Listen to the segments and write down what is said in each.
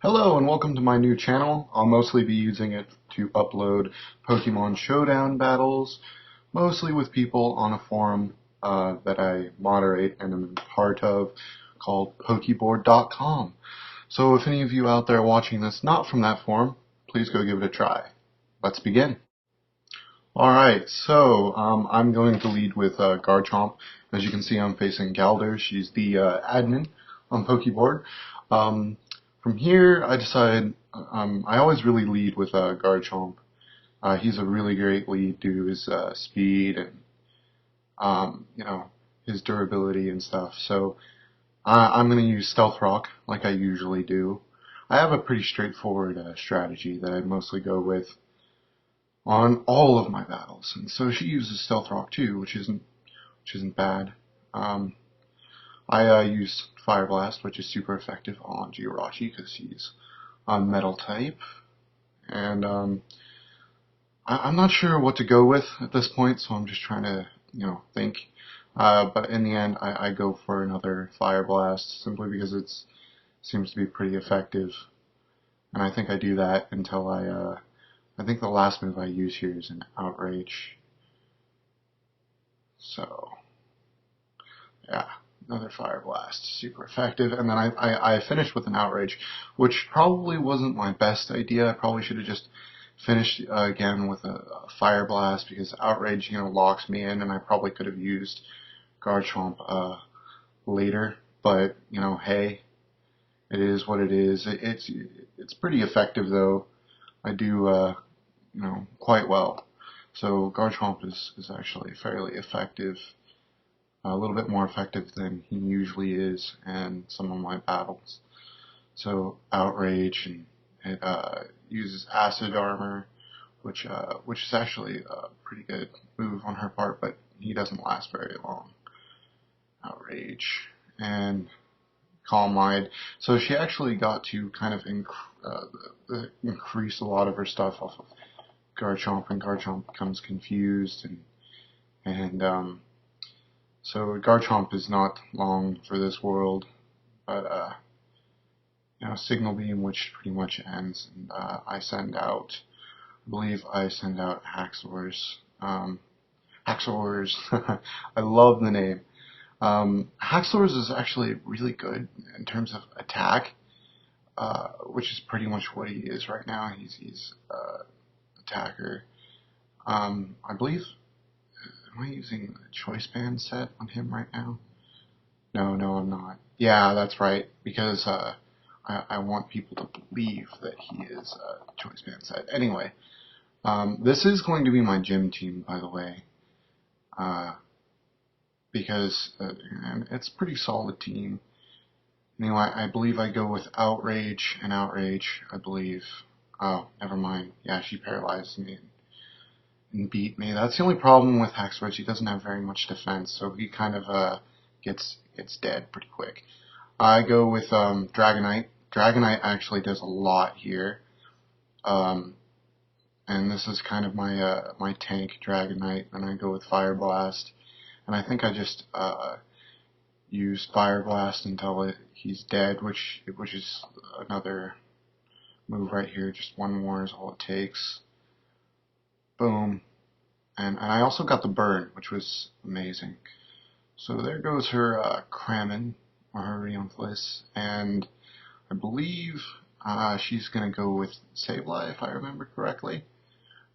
Hello and welcome to my new channel. I'll mostly be using it to upload Pokemon Showdown battles, mostly with people on a forum that I moderate and am part of called Pokeboard.com. So if any of you out there watching this not from that forum, please go give it a try. Let's begin. Alright, so I'm going to lead with Garchomp. As you can see, I'm facing Galdr. She's the admin on Pokeboard. From here, I decided I always really lead with Garchomp. He's a really great lead due to his speed and his durability and stuff. So I'm going to use Stealth Rock like I usually do. I have a pretty straightforward strategy that I mostly go with on all of my battles, and so she uses Stealth Rock too, which isn't bad. I use Fire Blast, which is super effective on Jirachi because he's a metal type, and I'm not sure what to go with at this point, so I'm just trying to think. But in the end, I go for another Fire Blast simply because it seems to be pretty effective, and I think I do that until I think the last move I use here is an Outrage. So, yeah, another Fire Blast, super effective. And then I finished with an Outrage, which probably wasn't my best idea. I probably should have just finished again with a Fire Blast because Outrage, locks me in, and I probably could have used Garchomp later. But, hey, it is what it is. It's pretty effective, though. I do quite well. So Garchomp is actually fairly effective, a little bit more effective than he usually is in some of my battles. So Outrage, and it uses Acid Armor, which is actually a pretty good move on her part, but he doesn't last very long. Outrage and Calm Mind. So she actually got to kind of increase a lot of her stuff off of Garchomp, and Garchomp becomes confused, and so Garchomp is not long for this world, but Signal Beam, which pretty much ends, and I believe I send out Haxorus. Haxorus, I love the name. Haxorus is actually really good in terms of attack, which is pretty much what he is right now. He's attacker. I believe, am I using the Choice Band set on him right now? No, I'm not. Yeah, that's right, because I want people to believe that he is a Choice Band set. Anyway, this is going to be my gym team, by the way, because it's a pretty solid team. Anyway, I believe I go with Outrage and Outrage, I believe. Oh, never mind. Yeah, she paralyzed me and beat me. That's the only problem with Haxorus. He doesn't have very much defense, so he kind of gets dead pretty quick. I go with Dragonite. Dragonite actually does a lot here, and this is kind of my tank Dragonite. And I go with Fire Blast, and I think I just use Fire Blast until he's dead, which is another move right here. Just one more is all it takes. Boom. And I also got the burn, which was amazing. So there goes her Cramin, or her Reonflis, and I believe she's going to go with Sableye, if I remember correctly.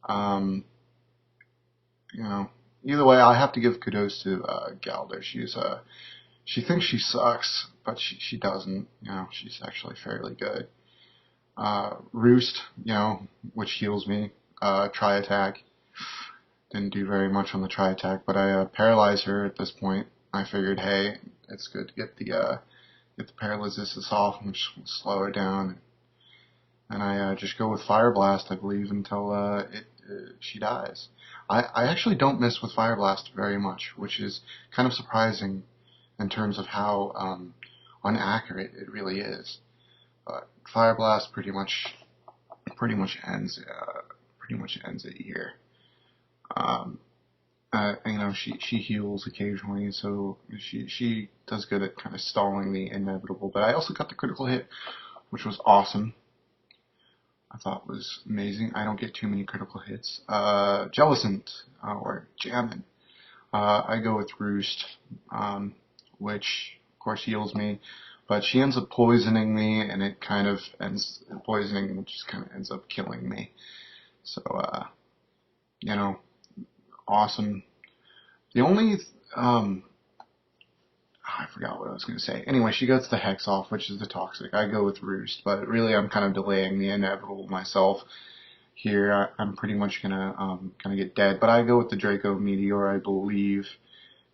Either way, I have to give kudos to Galdr. She thinks she sucks, but she doesn't. She's actually fairly good. Roost, which heals me. Tri-attack. Didn't do very much on the tri-attack, but I paralyze her at this point. I figured, hey, it's good to get the paralysis off and slow her down. And I just go with Fire Blast, I believe, until she dies. I actually don't miss with Fire Blast very much, which is kind of surprising in terms of how inaccurate it really is. But Fire Blast pretty much ends it here. She heals occasionally, so she does good at kind of stalling the inevitable. But I also got the critical hit which was awesome. I thought was amazing. I don't get too many critical hits. Jellicent, or Jammin'. I go with Roost, which of course heals me, but she ends up poisoning me, and it kind of ends poisoning, which just kind of ends up killing me. So, you know, awesome. The only, I forgot what I was going to say. Anyway, she gets the Hex off, which is the Toxic. I go with Roost, but really I'm kind of delaying the inevitable myself here. I'm pretty much gonna get dead, but I go with the Draco Meteor, I believe,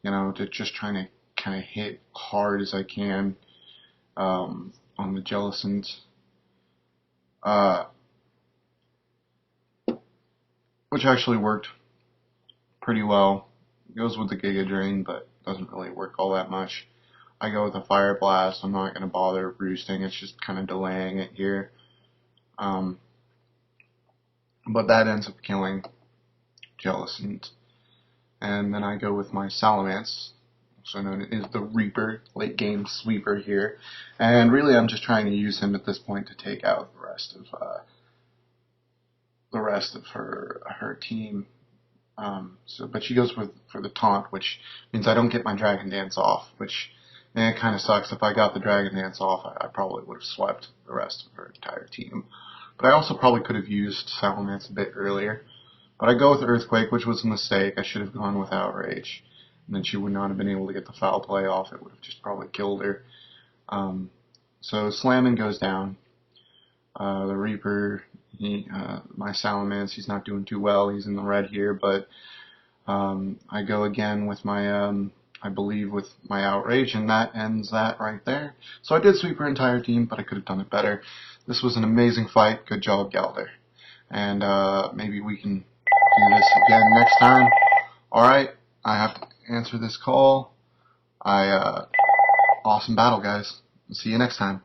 to just trying to kind of hit hard as I can on the Jellicent. Which actually worked pretty well. It goes with the Giga Drain, but doesn't really work all that much. I go with a Fire Blast. I'm not going to bother roosting. It's just kind of delaying it here. But that ends up killing Jellicent. And then I go with my Salamence, also known as the Reaper, late game sweeper here. And really I'm just trying to use him at this point to take out the rest of her team. But she goes for the taunt, which means I don't get my Dragon Dance off, which it kind of sucks. If I got the Dragon Dance off, I probably would have swept the rest of her entire team. But I also probably could have used Salamence a bit earlier. But I go with Earthquake, which was a mistake. I should have gone with Outrage. And then she would not have been able to get the foul play off. It would have just probably killed her. So Slammin' goes down. The Reaper, my Salamence, he's not doing too well. He's in the red here, but I go again with my, I believe, with my Outrage, and that ends that right there. So I did sweep her entire team, but I could have done it better. This was an amazing fight. Good job, Galdr. And maybe we can do this again next time. Alright, I have to answer this call. Awesome battle, guys. See you next time.